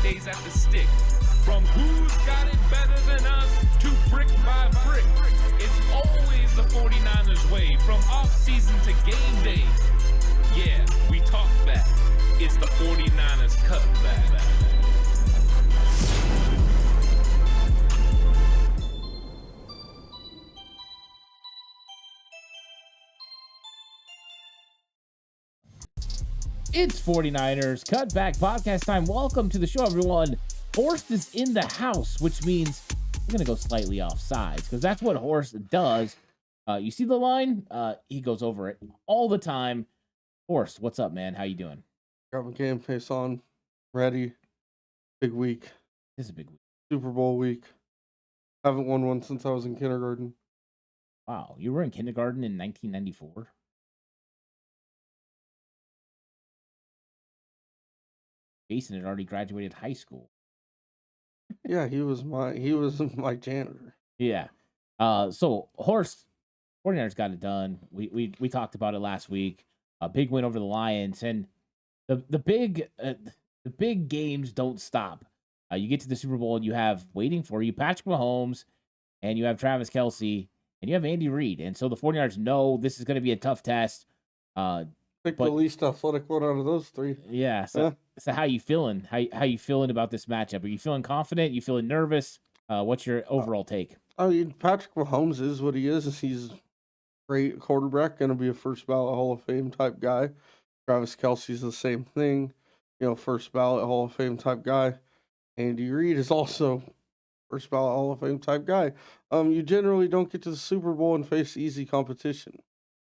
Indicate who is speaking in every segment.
Speaker 1: days at the stick. From who's got it better than us to brick by brick. It's always the 49ers way, from off-season to game day. Yeah, we talk back. It's the 49ers Cutback.
Speaker 2: It's 49ers Cutback Podcast time. Welcome to the show, everyone. Horst is in the house, which means we're going to go slightly offsides because that's what Horst does. You see the line? He goes over it all the time. Horst, what's up, man? How you doing?
Speaker 3: Got my game face on, ready. Big week.
Speaker 2: This is a big week.
Speaker 3: Super Bowl week. Haven't won one since I was in kindergarten.
Speaker 2: Wow, you were in kindergarten in 1994? Jason had already graduated high school.
Speaker 3: Yeah, he was my janitor.
Speaker 2: Yeah. So Horst, 49ers got it done. We talked about it last week. A big win over the Lions, and the big games don't stop. You get to the Super Bowl and you have waiting for you Patrick Mahomes, and you have Travis Kelce, and you have Andy Reid. And so the 49ers know this is going to be a tough test.
Speaker 3: Pick the least athletic one out of those three.
Speaker 2: Yeah. So how you feeling? How you feeling about this matchup? Are you feeling confident? You feeling nervous? What's your overall take?
Speaker 3: I mean, Patrick Mahomes is what he is. He's a great quarterback, going to be a first ballot Hall of Fame type guy. Travis Kelce's the same thing, first ballot Hall of Fame type guy. Andy Reid is also first ballot Hall of Fame type guy. You generally don't get to the Super Bowl and face easy competition.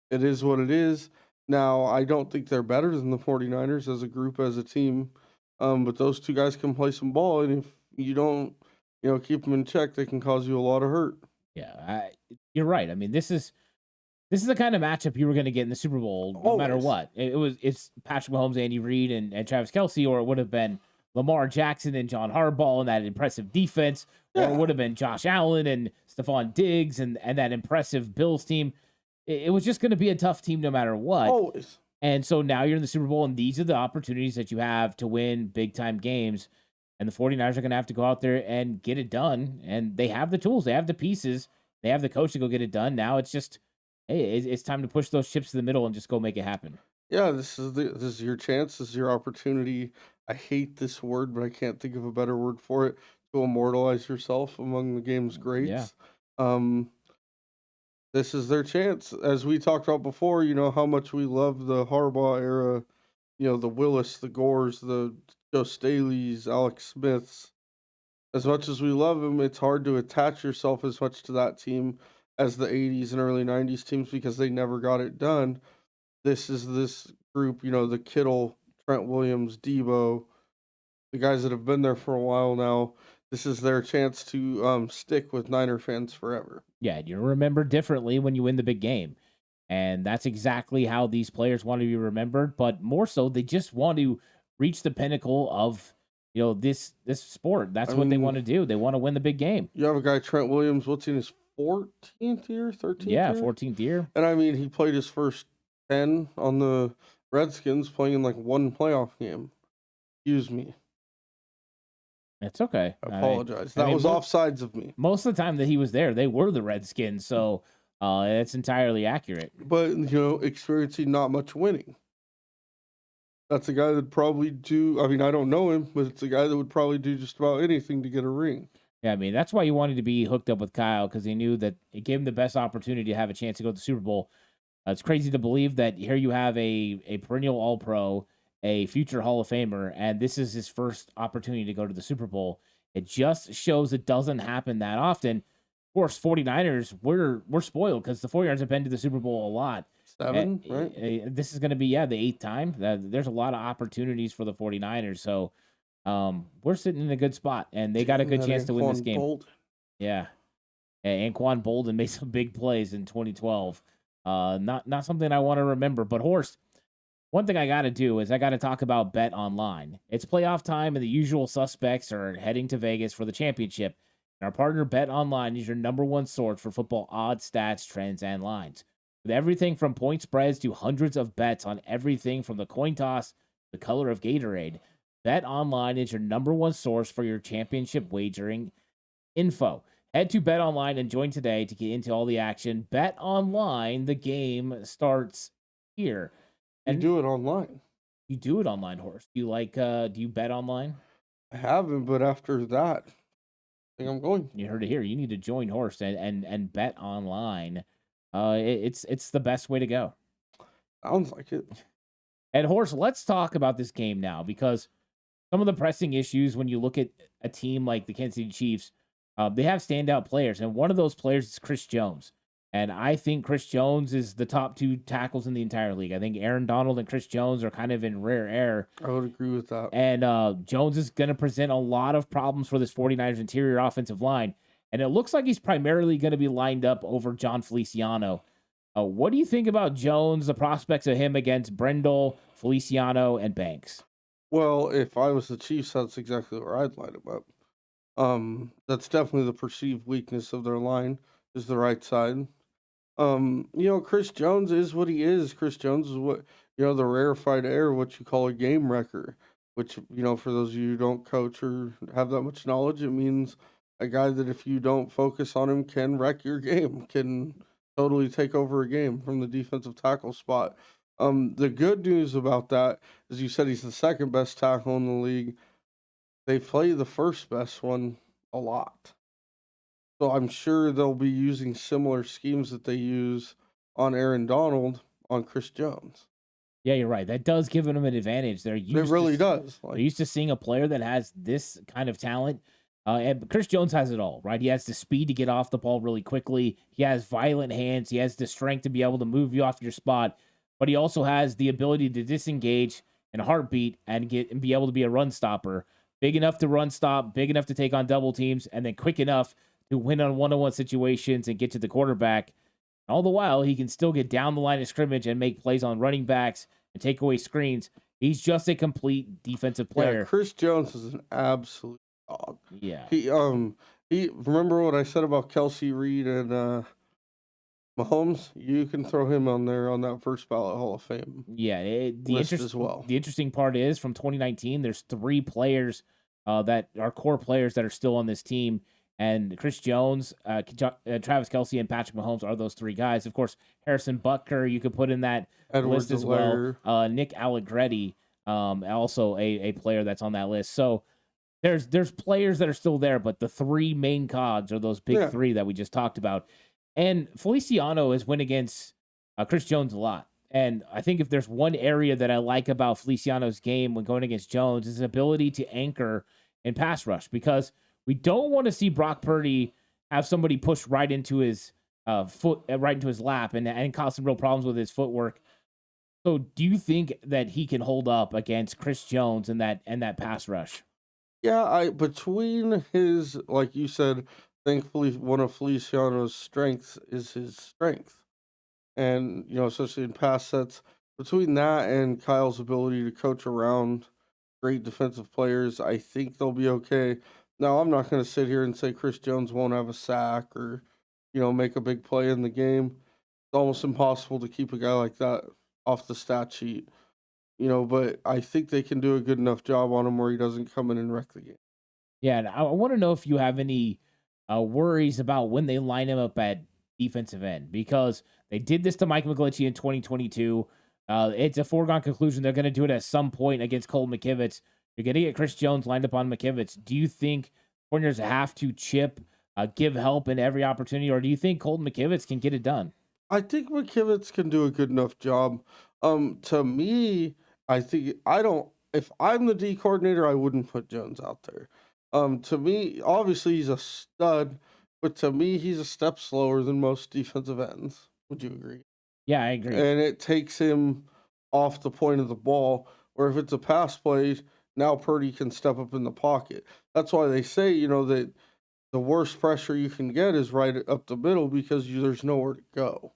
Speaker 3: It is what it is. Now, I don't think they're better than the 49ers as a group, as a team, but those two guys can play some ball, and if you don't, keep them in check, they can cause you a lot of hurt.
Speaker 2: Yeah, you're right. I mean, this is the kind of matchup you were going to get in the Super Bowl, no matter what. It's Patrick Mahomes, Andy Reid, and Travis Kelce, or it would have been Lamar Jackson and John Harbaugh and that impressive defense, or it would have been Josh Allen and Stephon Diggs and that impressive Bills team. It was just going to be a tough team no matter what.
Speaker 3: Always.
Speaker 2: And so now you're in the Super Bowl, and these are the opportunities that you have to win big-time games. And the 49ers are going to have to go out there and get it done. And they have the tools. They have the pieces. They have the coach to go get it done. Now it's just, hey, it's time to push those chips to the middle and just go make it happen.
Speaker 3: Yeah, this is your chance. This is your opportunity. I hate this word, but I can't think of a better word for it, to immortalize yourself among the game's greats. Yeah. This is their chance. As we talked about before, how much we love the Harbaugh era, the Willis, the Gores, the Joe Staley's, Alex Smiths. As much as we love them, it's hard to attach yourself as much to that team as the 80s and early 90s teams because they never got it done. This is this group, the Kittle, Trent Williams, Debo, the guys that have been there for a while now. This is their chance to stick with Niner fans forever.
Speaker 2: Yeah, you remember differently when you win the big game. And that's exactly how these players want to be remembered. But more so, they just want to reach the pinnacle of, this sport. That's what they want to do. They want to win the big game.
Speaker 3: You have a guy, Trent Williams, what's in his 14th year, 13th year?
Speaker 2: Yeah, 14th year.
Speaker 3: And I mean, he played his first 10 on the Redskins, playing in like one playoff game. Excuse me.
Speaker 2: It's okay.
Speaker 3: I apologize. That was offsides of me.
Speaker 2: Most of the time that he was there, they were the Redskins, so it's entirely accurate.
Speaker 3: But, experiencing not much winning. That's a guy that would probably do, I mean, I don't know him, but it's a guy that would probably do just about anything to get a ring.
Speaker 2: Yeah, I mean, that's why he wanted to be hooked up with Kyle, because he knew that it gave him the best opportunity to have a chance to go to the Super Bowl. It's crazy to believe that here you have a perennial All-Pro, a future Hall of Famer, and this is his first opportunity to go to the Super Bowl. It just shows it doesn't happen that often. Of course, 49ers, we're spoiled because the 49ers have been to the Super Bowl a lot.
Speaker 3: 7, right?
Speaker 2: This is going to be, the 8th time. There's a lot of opportunities for the 49ers, so we're sitting in a good spot, and they got a good chance to win this game.
Speaker 3: Bolden.
Speaker 2: Yeah. Anquan Bolden made some big plays in 2012. Not something I want to remember, but Horst, one thing I got to do is I got to talk about Bet Online. It's playoff time, and the usual suspects are heading to Vegas for the championship. And our partner Bet Online is your number one source for football odds, stats, trends, and lines. With everything from point spreads to hundreds of bets on everything from the coin toss, the color of Gatorade, Bet Online is your number one source for your championship wagering info. Head to Bet Online and join today to get into all the action. Bet Online, the game starts here.
Speaker 3: You
Speaker 2: And
Speaker 3: do it online.
Speaker 2: you do it online, Horst. Do you bet online?
Speaker 3: I haven't, but after that, I think I'm going.
Speaker 2: You heard it here. You need to join Horst and bet online. It's the best way to go.
Speaker 3: Sounds like it.
Speaker 2: And Horst, let's talk about this game now, because some of the pressing issues when you look at a team like the Kansas City Chiefs, they have standout players, and one of those players is Chris Jones. And I think Chris Jones is the top two tackles in the entire league. I think Aaron Donald and Chris Jones are kind of in rare air.
Speaker 3: I would agree with that.
Speaker 2: And Jones is going to present a lot of problems for this 49ers interior offensive line. And it looks like he's primarily going to be lined up over John Feliciano. What do you think about Jones, the prospects of him against Brendel, Feliciano, and Banks?
Speaker 3: Well, if I was the Chiefs, that's exactly where I'd line them up. That's definitely the perceived weakness of their line, is the right side. Chris Jones is what he is. Chris Jones is what, the rarefied air, what you call a game wrecker, which, for those of you who don't coach or have that much knowledge, it means a guy that if you don't focus on him can wreck your game, can totally take over a game from the defensive tackle spot. The good news about that is you said he's the second best tackle in the league. They play the first best one a lot. So I'm sure they'll be using similar schemes that they use on Aaron Donald on Chris Jones.
Speaker 2: Yeah, you're right. That does give them an advantage. It
Speaker 3: really does.
Speaker 2: They're used to seeing a player that has this kind of talent. And Chris Jones has it all, right? He has the speed to get off the ball really quickly. He has violent hands. He has the strength to be able to move you off your spot. But he also has the ability to disengage and heartbeat and be able to be a run stopper. Big enough to run stop, big enough to take on double teams, and then quick enough to win on one-on-one situations and get to the quarterback. All the while, he can still get down the line of scrimmage and make plays on running backs and take away screens. He's just a complete defensive player.
Speaker 3: Yeah, Chris Jones is an absolute dog.
Speaker 2: Yeah.
Speaker 3: He remember what I said about Kelsey Reed and Mahomes? You can throw him on there on that first ballot Hall of Fame.
Speaker 2: Yeah,
Speaker 3: as well.
Speaker 2: The interesting part is from 2019, there's 3 players that are core players that are still on this team. And Chris Jones, Travis Kelce, and Patrick Mahomes are those 3 guys. Of course, Harrison Butker, you could put in that list as well. Nick Allegretti, also a player that's on that list. So there's players that are still there, but the 3 main cogs are those big 3 that we just talked about. And Feliciano has went against Chris Jones a lot. And I think if there's one area that I like about Feliciano's game when going against Jones, is his ability to anchor in pass rush, because we don't want to see Brock Purdy have somebody push right into his right into his lap and cause some real problems with his footwork. So do you think that he can hold up against Chris Jones and that pass rush?
Speaker 3: Yeah, between his, like you said, thankfully one of Feliciano's strengths is his strength. And, especially in pass sets, between that and Kyle's ability to coach around great defensive players, I think they'll be okay. Now, I'm not going to sit here and say Chris Jones won't have a sack or, make a big play in the game. It's almost impossible to keep a guy like that off the stat sheet, but I think they can do a good enough job on him where he doesn't come in and wreck the game.
Speaker 2: Yeah, and I want to know if you have any worries about when they line him up at defensive end, because they did this to Mike McGlinchey in 2022. It's a foregone conclusion they're going to do it at some point against Cole McKivitz. You're going to get Chris Jones lined up on McKivitz. Do you think 49ers have to chip, give help in every opportunity, or do you think Colton McKivitz can get it done?
Speaker 3: I think McKivitz can do a good enough job. To me, I think if I'm the D coordinator, I wouldn't put Jones out there. To me, obviously he's a stud, but to me, he's a step slower than most defensive ends. Would you agree?
Speaker 2: Yeah, I agree.
Speaker 3: And it takes him off the point of the ball, where if it's a pass play, now Purdy can step up in the pocket. That's why they say, that the worst pressure you can get is right up the middle, because there's nowhere to go.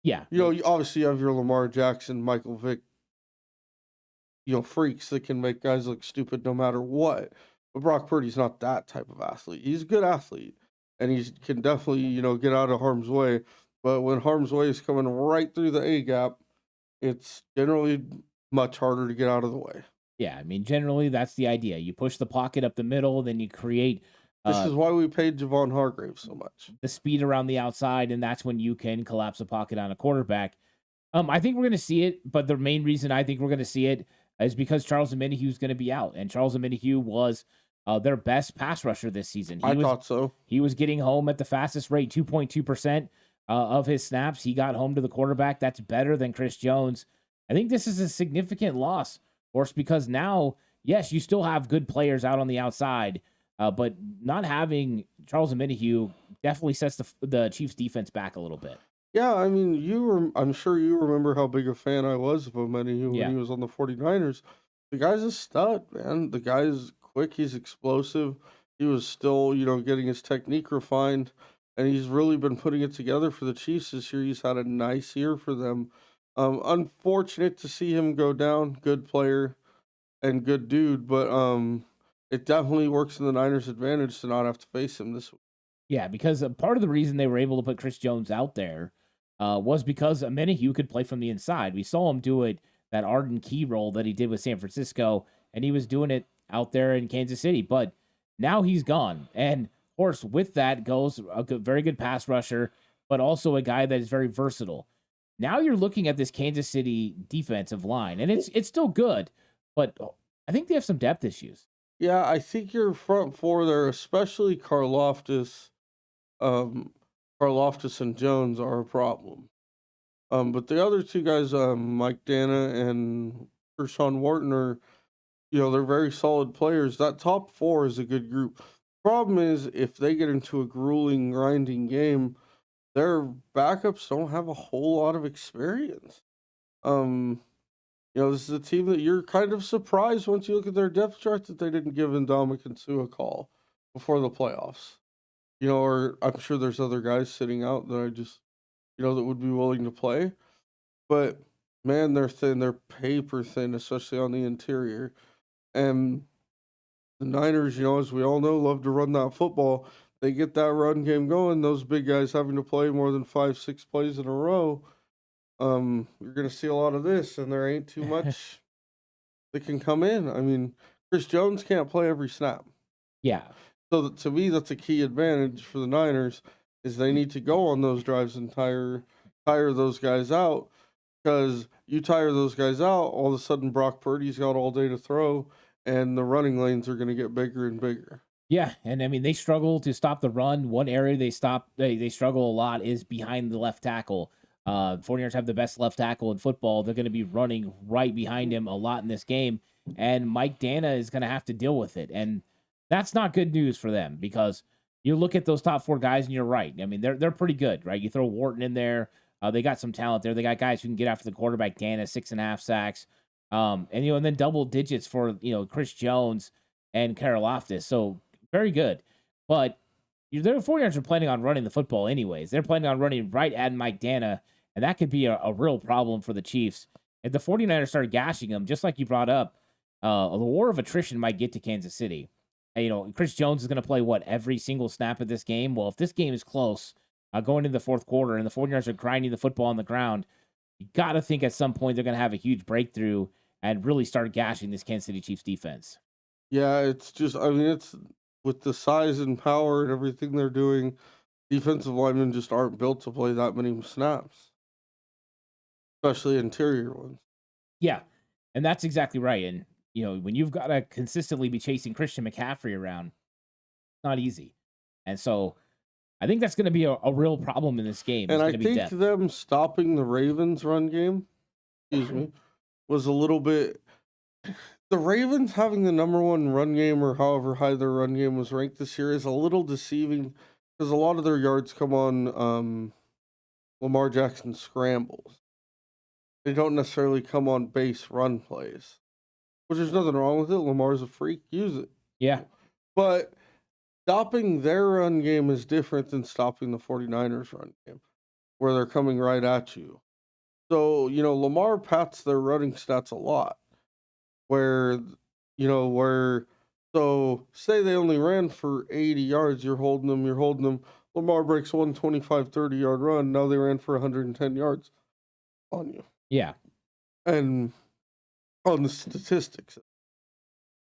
Speaker 2: Yeah.
Speaker 3: You obviously have your Lamar Jackson, Michael Vick, freaks that can make guys look stupid no matter what. But Brock Purdy's not that type of athlete. He's a good athlete, and he can definitely, get out of harm's way. But when harm's way is coming right through the A gap, it's generally much harder to get out of the way.
Speaker 2: Yeah, I mean, generally that's the idea. You push the pocket up the middle, then you create
Speaker 3: This is why we paid Javon Hargrave so much.
Speaker 2: the speed around the outside, and that's when you can collapse a pocket on a quarterback. I think we're going to see it, but the main reason I think we're going to see it is because Charles Omenihu is going to be out, and Charles Omenihu was their best pass rusher this season.
Speaker 3: I thought so.
Speaker 2: He was getting home at the fastest rate, 2.2% of his snaps. He got home to the quarterback. That's better than Chris Jones. I think this is a significant loss, Horst, because now, yes, you still have good players out on the outside, but not having Charles Omenihu definitely sets the Chiefs defense back a little bit.
Speaker 3: Yeah, I mean, I'm sure you remember how big a fan I was of Omenihu when he was on the 49ers. The guy's a stud, man. The guy's quick. He's explosive. He was still, getting his technique refined, and he's really been putting it together for the Chiefs this year. He's had a nice year for them. Unfortunate to see him go down. Good player and good dude, but it definitely works in the Niners' advantage to not have to face him this week.
Speaker 2: Yeah, because part of the reason they were able to put Chris Jones out there was because Omenihu could play from the inside. We saw him do it, that Arden Key role that he did with San Francisco, and he was doing it out there in Kansas City. But now he's gone. And, of course, with that goes a very good pass rusher, but also a guy that is very versatile. Now you're looking at this Kansas City defensive line, and it's still good, but I think they have some depth issues.
Speaker 3: Yeah, I think your front four there, especially Karlaftis and Jones, are a problem. But the other two guys, Mike Dana and Kershawn Wharton, are, they're very solid players. That top four is a good group. Problem is, if they get into a grueling, grinding game, their backups don't have a whole lot of experience. This is a team that you're kind of surprised once you look at their depth chart that they didn't give Ndamukong Suh a call before the playoffs. Or I'm sure there's other guys sitting out that I just, that would be willing to play. But, man, they're thin. They're paper thin, especially on the interior. And the Niners, as we all know, love to run that football. They get that run game going, those big guys having to play more than 5-6 plays in a row. You're going to see a lot of this, and there ain't too much that can come in. I mean, Chris Jones can't play every snap.
Speaker 2: Yeah.
Speaker 3: So to me, that's a key advantage for the Niners, is they need to go on those drives and tire those guys out, because you tire those guys out, all of a sudden Brock Purdy's got all day to throw, and the running lanes are going to get bigger and bigger.
Speaker 2: Yeah, and I mean, they struggle to stop the run. One area they struggle a lot is behind the left tackle. 49ers have the best left tackle in football. They're going to be running right behind him a lot in this game, and Mike Dana is going to have to deal with it. And that's not good news for them, because you look at those top four guys, and you're right. I mean, they're pretty good, right? You throw Wharton in there. They got some talent there. They got guys who can get after the quarterback. Dana, 6.5 sacks. And then double digits for, Chris Jones and Karlaftis. So very good. But the 49ers are planning on running the football anyways. They're planning on running right at Mike Dana, and that could be a real problem for the Chiefs. If the 49ers start gashing them, just like you brought up, the war of attrition might get to Kansas City. And, Chris Jones is going to play, every single snap of this game? Well, if this game is close, going into the fourth quarter, and the 49ers are grinding the football on the ground, you got to think at some point they're going to have a huge breakthrough and really start gashing this Kansas City Chiefs defense.
Speaker 3: Yeah, it's just, it's with the size and power and everything they're doing, defensive linemen just aren't built to play that many snaps, especially interior ones.
Speaker 2: Yeah, and that's exactly right. And, when you've got to consistently be chasing Christian McCaffrey around, it's not easy. And so I think that's going to be a real problem in this game.
Speaker 3: And I think them stopping the Ravens run game, was a little bit... The Ravens having the number one run game, or however high their run game was ranked this year, is a little deceiving, because a lot of their yards come on Lamar Jackson scrambles. They don't necessarily come on base run plays, which there's nothing wrong with it. Lamar's a freak. Use it.
Speaker 2: Yeah.
Speaker 3: But stopping their run game is different than stopping the 49ers run game, where they're coming right at you. So, Lamar pats their running stats a lot. So say they only ran for 80 yards, you're holding them. Lamar breaks 125, 30-yard run. Now they ran for 110 yards on you.
Speaker 2: Yeah.
Speaker 3: And on the statistics.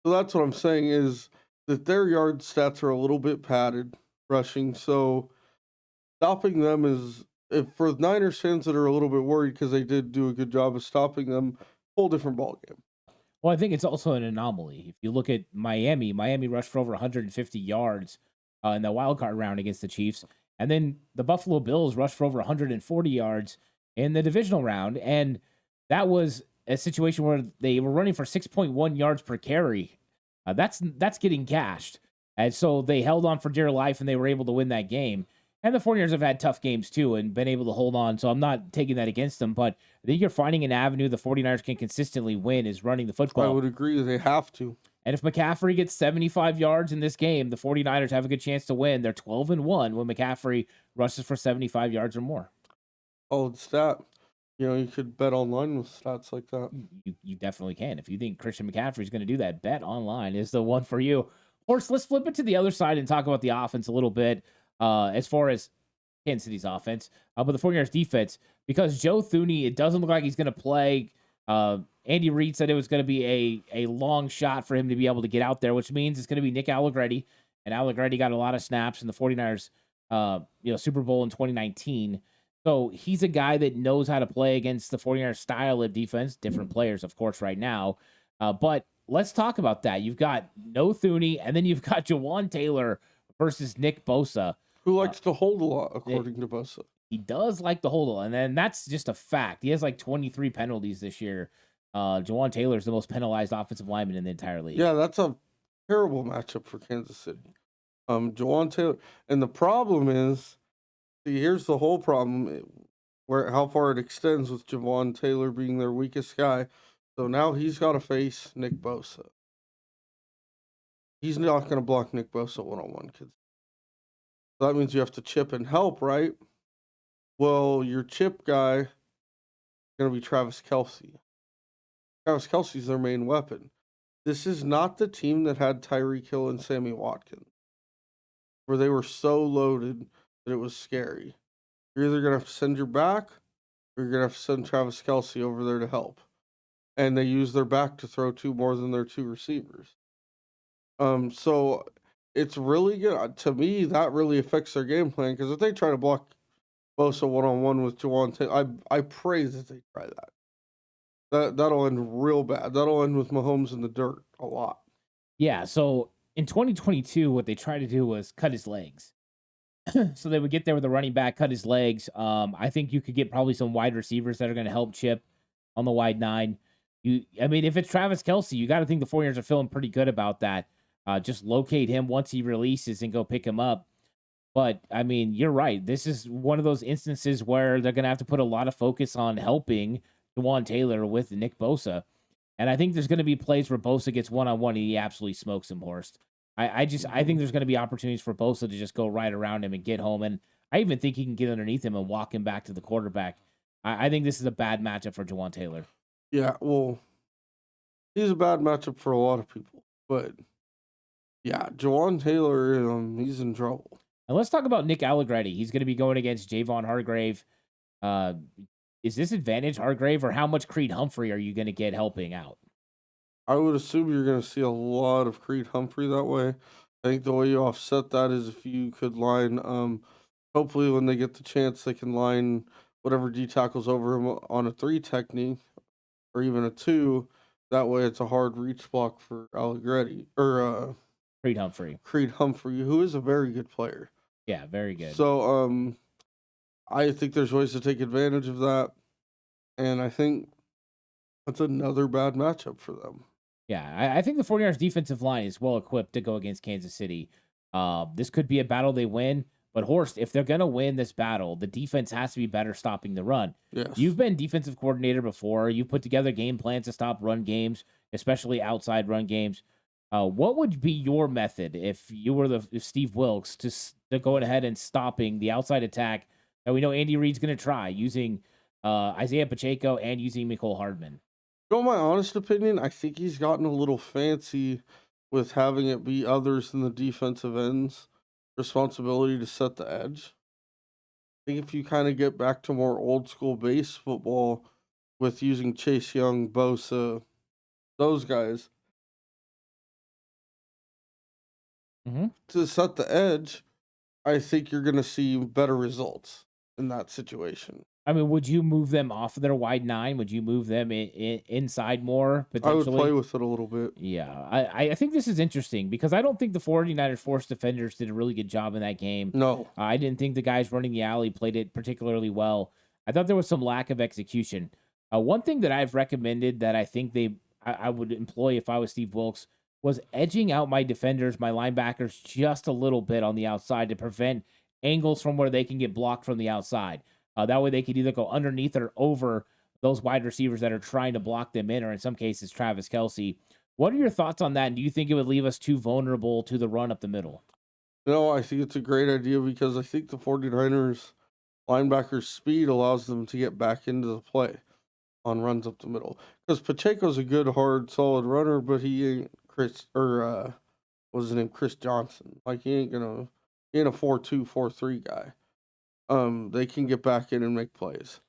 Speaker 3: So that's what I'm saying is that their yard stats are a little bit padded rushing. So stopping them is, if for Niners fans that are a little bit worried because they did do a good job of stopping them, whole different ballgame.
Speaker 2: Well, I think it's also an anomaly. If you look at Miami rushed for over 150 yards in the wild card round against the Chiefs. And then the Buffalo Bills rushed for over 140 yards in the divisional round. And that was a situation where they were running for 6.1 yards per carry. That's getting gashed. And so they held on for dear life and they were able to win that game. And the 49ers have had tough games too and been able to hold on. So I'm not taking that against them, but I think you're finding an avenue the 49ers can consistently win is running the football.
Speaker 3: I would agree they have to.
Speaker 2: And if McCaffrey gets 75 yards in this game, the 49ers have a good chance to win. They're 12-1 when McCaffrey rushes for 75 yards or more.
Speaker 3: Oh, stat. You could bet online with stats like that.
Speaker 2: You definitely can. If you think Christian McCaffrey is going to do that, bet online is the one for you. Horst, let's flip it to the other side and talk about the offense a little bit as far as Kansas City's offense, but the 49ers defense, because Joe Thuney, it doesn't look like he's going to play. Andy Reid said it was going to be a long shot for him to be able to get out there, which means it's going to be Nick Allegretti. And Allegretti got a lot of snaps in the 49ers Super Bowl in 2019. So he's a guy that knows how to play against the 49ers style of defense. Different players, of course, right now. But let's talk about that. You've got no Thuney, and then you've got Jawan Taylor versus Nick Bosa.
Speaker 3: Who likes to hold a lot, according to Bosa.
Speaker 2: He does like to hold a lot, and then that's just a fact. He has like 23 penalties this year. Jawan Taylor is the most penalized offensive lineman in the entire league.
Speaker 3: Yeah, that's a terrible matchup for Kansas City. Jawan Taylor, and the problem is, here's the whole problem, how far it extends with Jawan Taylor being their weakest guy. So now he's got to face Nick Bosa. He's not going to block Nick Bosa one-on-one, kids. So that means you have to chip and help, right? Well, your chip guy is going to be Travis Kelce. Travis Kelce's their main weapon. This is not the team that had Tyreek Hill and Sammy Watkins, where they were so loaded that it was scary. You're either going to have to send your back, or you're going to have to send Travis Kelce over there to help. And they use their back to throw to more than their two receivers. So it's really good. To me, that really affects their game plan, because if they try to block Bosa one-on-one with Jawan Taylor, I pray that they try that. That'll end real bad. That'll end with Mahomes in the dirt a lot.
Speaker 2: Yeah, so in 2022, what they tried to do was cut his legs. So they would get there with a running back, cut his legs. I think you could get probably some wide receivers that are going to help Chip on the wide nine. If it's Travis Kelce, you got to think the 49ers are feeling pretty good about that. Just locate him once he releases and go pick him up. But, you're right. This is one of those instances where they're going to have to put a lot of focus on helping Jawan Taylor with Nick Bosa. And I think there's going to be plays where Bosa gets one-on-one and he absolutely smokes him, Horst. I think there's going to be opportunities for Bosa to just go right around him and get home. And I even think he can get underneath him and walk him back to the quarterback. I think this is a bad matchup for Jawan Taylor.
Speaker 3: Yeah, well, he's a bad matchup for a lot of people. But, yeah, Jawan Taylor, he's in trouble.
Speaker 2: And let's talk about Nick Allegretti. He's going to be going against Javon Hargrave. Is this advantage Hargrave, or how much Creed Humphrey are you going to get helping out?
Speaker 3: I would assume you're going to see a lot of Creed Humphrey that way. I think the way you offset that is if you could line, hopefully when they get the chance, they can line whatever D tackles over him on a 3 technique or even a 2. That way it's a hard reach block for Allegretti or
Speaker 2: Creed Humphrey.
Speaker 3: Creed Humphrey, who is a very good player.
Speaker 2: Yeah, very good.
Speaker 3: So I think there's ways to take advantage of that. And I think that's another bad matchup for them.
Speaker 2: Yeah, I think the 49ers defensive line is well equipped to go against Kansas City. This could be a battle they win, but Horst, if they're going to win this battle, the defense has to be better stopping the run.
Speaker 3: Yes.
Speaker 2: You've been defensive coordinator before. You've put together game plans to stop run games, especially outside run games. What would be your method if you were if Steve Wilkes to go ahead and stopping the outside attack that we know Andy Reid's going to try using Isaiah Pacheco and using Mecole Hardman?
Speaker 3: My honest opinion, I think he's gotten a little fancy with having it be others than the defensive ends' responsibility to set the edge. I think if you kind of get back to more old school base football with using Chase Young, Bosa, those guys, to set the edge, I think you're going to see better results in that situation.
Speaker 2: I mean, would you move them off of their wide 9? Would you move them inside more,
Speaker 3: I would
Speaker 2: potentially?
Speaker 3: play with it a little bit.
Speaker 2: Yeah, I think this is interesting because I don't think the 49ers forced defenders did a really good job in that game.
Speaker 3: No.
Speaker 2: I didn't think the guys running the alley played it particularly well. I thought there was some lack of execution. One thing that I've recommended that I think I would employ if I was Steve Wilks was edging out my defenders, my linebackers, just a little bit on the outside to prevent angles from where they can get blocked from the outside. That way they could either go underneath or over those wide receivers that are trying to block them in, or in some cases, Travis Kelce. What are your thoughts on that? And do you think it would leave us too vulnerable to the run up the middle?
Speaker 3: No, I think it's a great idea because I think the 49ers linebackers' speed allows them to get back into the play on runs up the middle. Because Pacheco's a good, hard, solid runner, but he ain't Chris what's his name? Chris Johnson. Like he ain't a 4-2, 4-3 guy. They can get back in and make plays.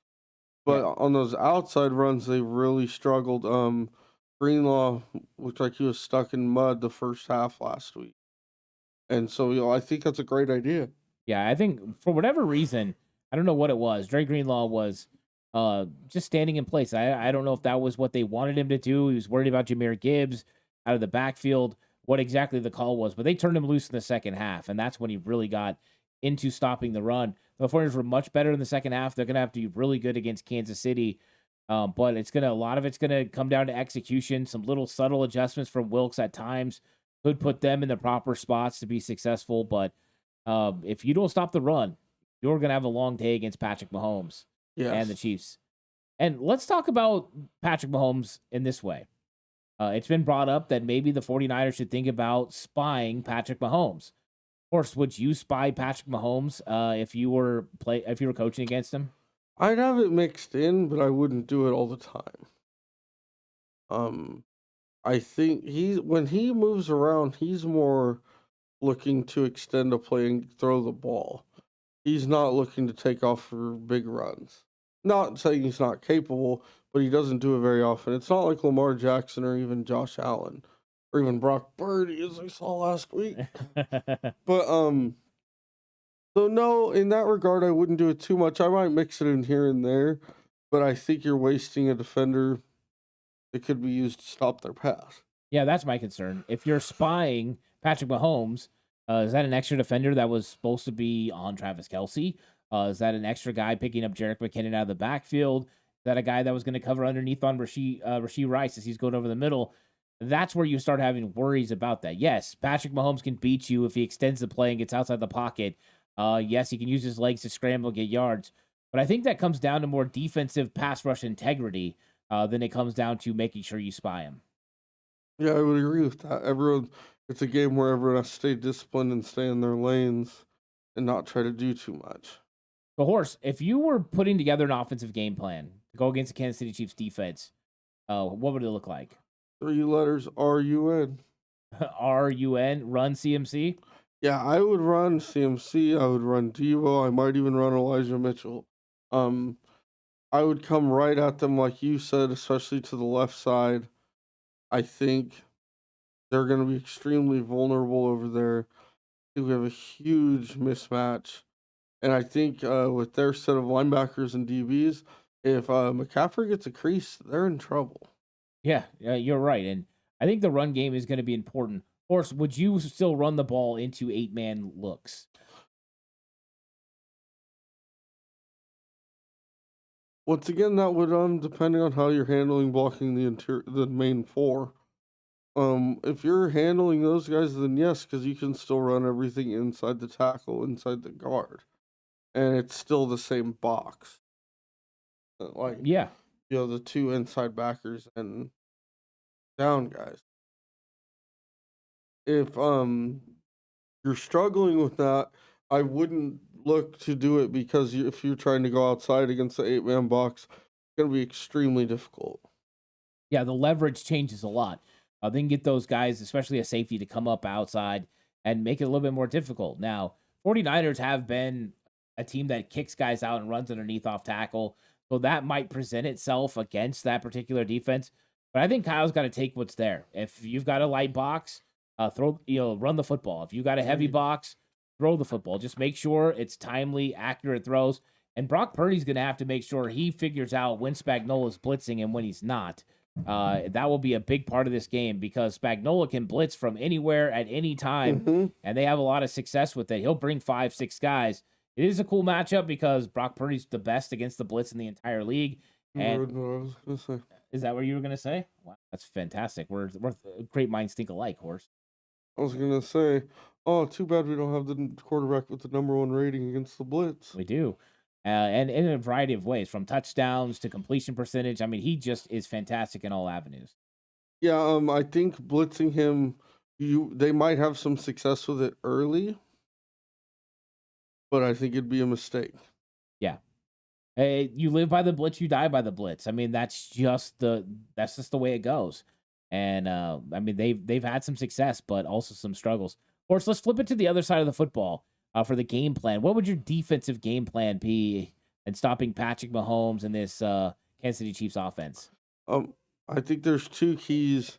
Speaker 3: But on those outside runs, they really struggled. Greenlaw looked like he was stuck in mud the first half last week. And so, I think that's a great idea.
Speaker 2: Yeah, I think for whatever reason, I don't know what it was. Dre Greenlaw was just standing in place. I don't know if that was what they wanted him to do. He was worried about Jahmyr Gibbs out of the backfield, what exactly the call was. But they turned him loose in the second half, and that's when he really got into stopping the run. The 49ers were much better in the second half. They're going to have to be really good against Kansas City. But a lot of it's going to come down to execution, some little subtle adjustments from Wilks at times could put them in the proper spots to be successful. But if you don't stop the run, you're going to have a long day against Patrick Mahomes and the Chiefs. And let's talk about Patrick Mahomes in this way. It's been brought up that maybe the 49ers should think about spying Patrick Mahomes. Horst, would you spy Patrick Mahomes if you were coaching against him?
Speaker 3: I'd have it mixed in, but I wouldn't do it all the time. I think when he moves around, he's more looking to extend a play and throw the ball. He's not looking to take off for big runs. Not saying he's not capable, but he doesn't do it very often. It's not like Lamar Jackson or even Josh Allen or even Brock Purdy, as I saw last week. But so no, in that regard, I wouldn't do it too much. I might mix it in here and there, but I think you're wasting a defender that could be used to stop their pass.
Speaker 2: Yeah, that's my concern. If you're spying Patrick Mahomes, is that an extra defender that was supposed to be on Travis Kelce? Is that an extra guy picking up Jerick McKinnon out of the backfield? Is that a guy that was going to cover underneath on Rashee Rice as he's going over the middle? That's where you start having worries about that. Yes, Patrick Mahomes can beat you if he extends the play and gets outside the pocket. Yes, he can use his legs to scramble, get yards. But I think that comes down to more defensive pass rush integrity than it comes down to making sure you spy him.
Speaker 3: Yeah, I would agree with that. It's a game where everyone has to stay disciplined and stay in their lanes and not try to do too much.
Speaker 2: But Horst, if you were putting together an offensive game plan to go against the Kansas City Chiefs defense, what would it look like?
Speaker 3: 3 letters, RUN.
Speaker 2: RUN, run CMC?
Speaker 3: Yeah, I would run CMC. I would run Devo. I might even run Elijah Mitchell. I would come right at them, like you said, especially to the left side. I think they're going to be extremely vulnerable over there. We have a huge mismatch. And I think with their set of linebackers and DBs, if McCaffrey gets a crease, they're in trouble.
Speaker 2: Yeah, you're right. And I think the run game is going to be important. Horst, would you still run the ball into 8-man looks?
Speaker 3: Once again, that would depending on how you're handling blocking the main 4. If you're handling those guys, then yes, because you can still run everything inside the tackle, inside the guard, and it's still the same box. The 2 inside backers and down guys. If you're struggling with that, I wouldn't look to do it because if you're trying to go outside against the 8-man box, it's going to be extremely difficult.
Speaker 2: Yeah, the leverage changes a lot. They can get those guys, especially a safety, to come up outside and make it a little bit more difficult. Now, 49ers have been a team that kicks guys out and runs underneath off tackle, so that might present itself against that particular defense. But I think Kyle's got to take what's there. If you've got a light box, run the football. If you got a heavy box, throw the football. Just make sure it's timely, accurate throws. And Brock Purdy's going to have to make sure he figures out when Spagnuolo's blitzing and when he's not. That will be a big part of this game because Spagnuolo can blitz from anywhere at any time, and they have a lot of success with it. He'll bring 5-6 guys. It is a cool matchup because Brock Purdy's the best against the blitz in the entire league. And is that what you were going to say? Wow, that's fantastic. We're great minds think alike, Horst.
Speaker 3: I was going to say, oh, too bad we don't have the quarterback with the number 1 rating against the blitz.
Speaker 2: We do. And in a variety of ways, from touchdowns to completion percentage. I mean, he just is fantastic in all avenues.
Speaker 3: Yeah, I think blitzing him, they might have some success with it early, but I think it'd be a mistake.
Speaker 2: Yeah. Hey, you live by the blitz, you die by the blitz. I mean, that's just the way it goes. And I mean, they've had some success, but also some struggles. Horst, let's flip it to the other side of the football. For the game plan, what would your defensive game plan be in stopping Patrick Mahomes and this Kansas City Chiefs offense?
Speaker 3: I think there's 2 keys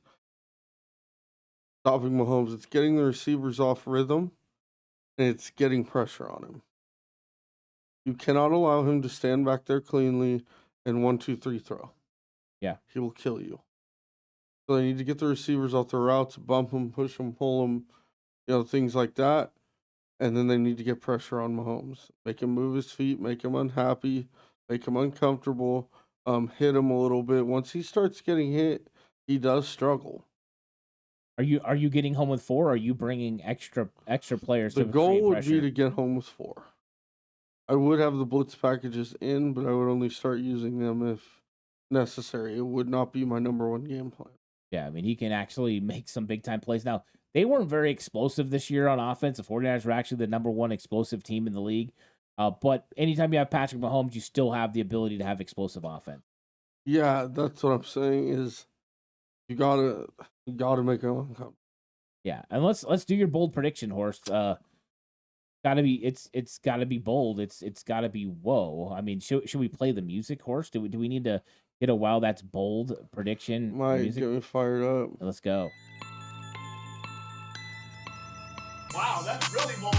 Speaker 3: stopping Mahomes. It's getting the receivers off rhythm, and it's getting pressure on him. You cannot allow him to stand back there cleanly and 1, 2, 3 throw.
Speaker 2: Yeah.
Speaker 3: He will kill you. So they need to get the receivers off their routes, bump them, push them, pull them, things like that. And then they need to get pressure on Mahomes. Make him move his feet, make him unhappy, make him uncomfortable, hit him a little bit. Once he starts getting hit, he does struggle.
Speaker 2: Are you getting home with 4? Or are you bringing extra players?
Speaker 3: The goal would be to get home with 4. I would have the blitz packages in, but I would only start using them if necessary. It would not be my number 1 game plan.
Speaker 2: Yeah, I mean, he can actually make some big-time plays. Now, they weren't very explosive this year on offense. The 49ers were actually the number 1 explosive team in the league. But anytime you have Patrick Mahomes, you still have the ability to have explosive offense.
Speaker 3: Yeah, that's what I'm saying is you gotta make him uncomfortable.
Speaker 2: Yeah, and let's do your bold prediction, Horst. It's gotta be bold. It's gotta be whoa. I mean, should we play the music, Horst? Do we need to get a wow that's bold prediction?
Speaker 3: Might
Speaker 2: music?
Speaker 3: get me fired up.
Speaker 2: Let's go.
Speaker 4: Wow, that's really bold.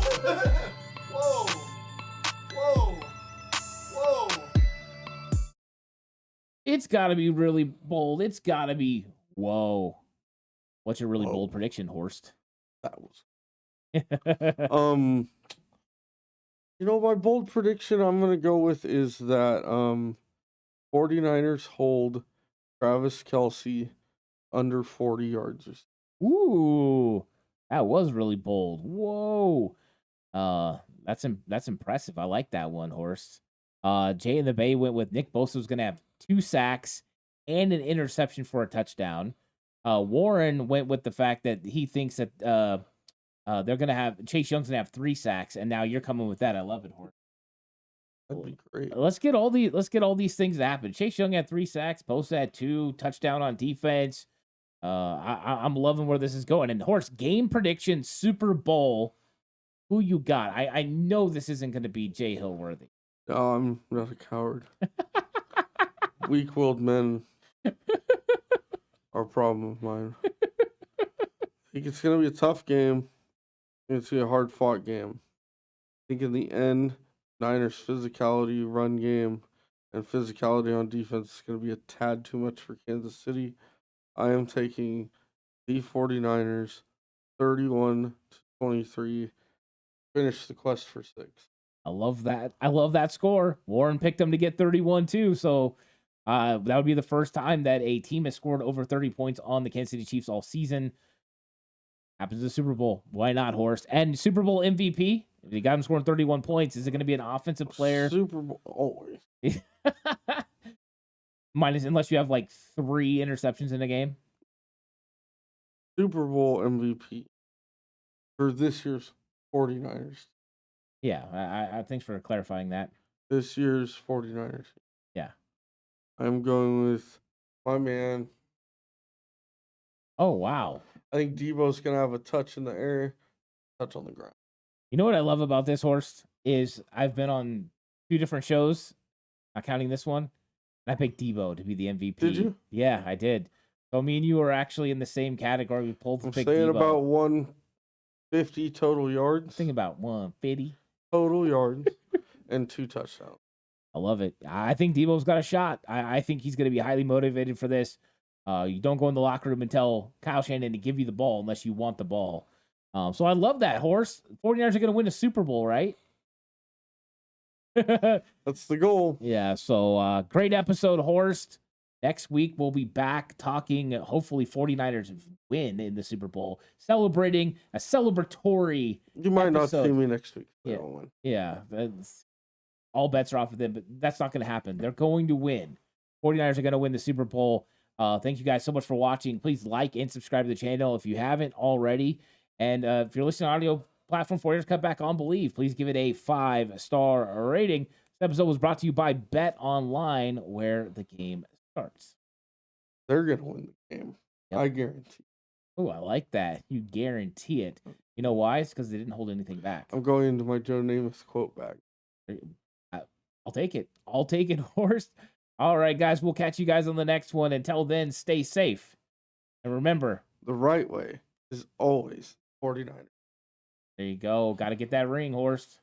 Speaker 4: Whoa. Whoa. Whoa.
Speaker 2: It's got to be really bold. It's got to be whoa. What's your really bold prediction, Horst?
Speaker 3: That was my bold prediction I'm going to go with is that 49ers hold Travis Kelce under 40 yards.
Speaker 2: Ooh. That was really bold. Whoa. That's impressive. I like that one, Horst. Jay in the Bay went with Nick Bosa was going to have 2 sacks and an interception for a touchdown. Warren went with the fact that he thinks that they're going to have Chase Young's going to have 3 sacks, and now you're coming with that. I love it, Horst.
Speaker 3: That'd be great.
Speaker 2: Let's get all these things to happen. Chase Young had 3 sacks. Bosa had 2, touchdown on defense. I'm loving where this is going. And Horst, game prediction, Super Bowl. Who you got? I know this isn't going to be Jay Hillworthy.
Speaker 3: No, I'm not a coward. Weak-willed men are a problem of mine. I think it's going to be a tough game. It's going to be a hard-fought game. I think in the end, Niners' physicality, run game, and physicality on defense is going to be a tad too much for Kansas City. I am taking the 49ers 31-23. Finish the quest for 6.
Speaker 2: I love that. I love that score. Warren picked them to get 31 too. So that would be the first time that a team has scored over 30 points on the Kansas City Chiefs all season. Happens to the Super Bowl. Why not, Horst? And Super Bowl MVP. If you got him scoring 31 points, is it going to be an offensive player?
Speaker 3: Super Bowl always.
Speaker 2: Minus unless you have like 3 interceptions in a game.
Speaker 3: Super Bowl MVP for this year's 49ers.
Speaker 2: Yeah, I thanks for clarifying that.
Speaker 3: This year's 49ers.
Speaker 2: Yeah.
Speaker 3: I'm going with my man.
Speaker 2: Oh, wow.
Speaker 3: I think Debo's going to have a touch in the air, touch on the ground.
Speaker 2: You know what I love about this, Horst, is I've been on 2 different shows, not counting this one, and I picked Debo to be the MVP.
Speaker 3: Did you?
Speaker 2: Yeah, I did. So me and you are actually in the same category. We pulled
Speaker 3: I'm
Speaker 2: pick
Speaker 3: saying
Speaker 2: Debo.
Speaker 3: about 150 total yards.
Speaker 2: Think about 150
Speaker 3: total yards and 2 touchdowns.
Speaker 2: I love it. I think Debo's got a shot. I think he's going to be highly motivated for this. You don't go in the locker room and tell Kyle Shanahan to give you the ball unless you want the ball. So I love that, Horst. 49ers are going to win a Super Bowl, right?
Speaker 3: That's the goal.
Speaker 2: Yeah, so great episode, Horst. Next week, we'll be back talking, hopefully, 49ers win in the Super Bowl, celebrating a celebratory
Speaker 3: You might
Speaker 2: episode.
Speaker 3: not see me next week.
Speaker 2: Yeah.
Speaker 3: Don't win.
Speaker 2: Yeah, all bets are off of them, but that's not going to happen. They're going to win. 49ers are going to win the Super Bowl. Thank you guys so much for watching. Please like and subscribe to the channel if you haven't already. And if you're listening to audio platform 49ers Cutback on Believe, please give it a 5-star rating. This episode was brought to you by Bet Online, where the game starts.
Speaker 3: They're going to win the game.
Speaker 2: Yep.
Speaker 3: I guarantee.
Speaker 2: Oh, I like that. You guarantee it. You know why? It's because they didn't hold anything back.
Speaker 3: I'm going into my Joe Namath quote bag.
Speaker 2: I'll take it. I'll take it, Horst. All right, guys. We'll catch you guys on the next one. Until then, stay safe. And remember,
Speaker 3: the right way is always 49ers.
Speaker 2: There you go. Got to get that ring, Horst.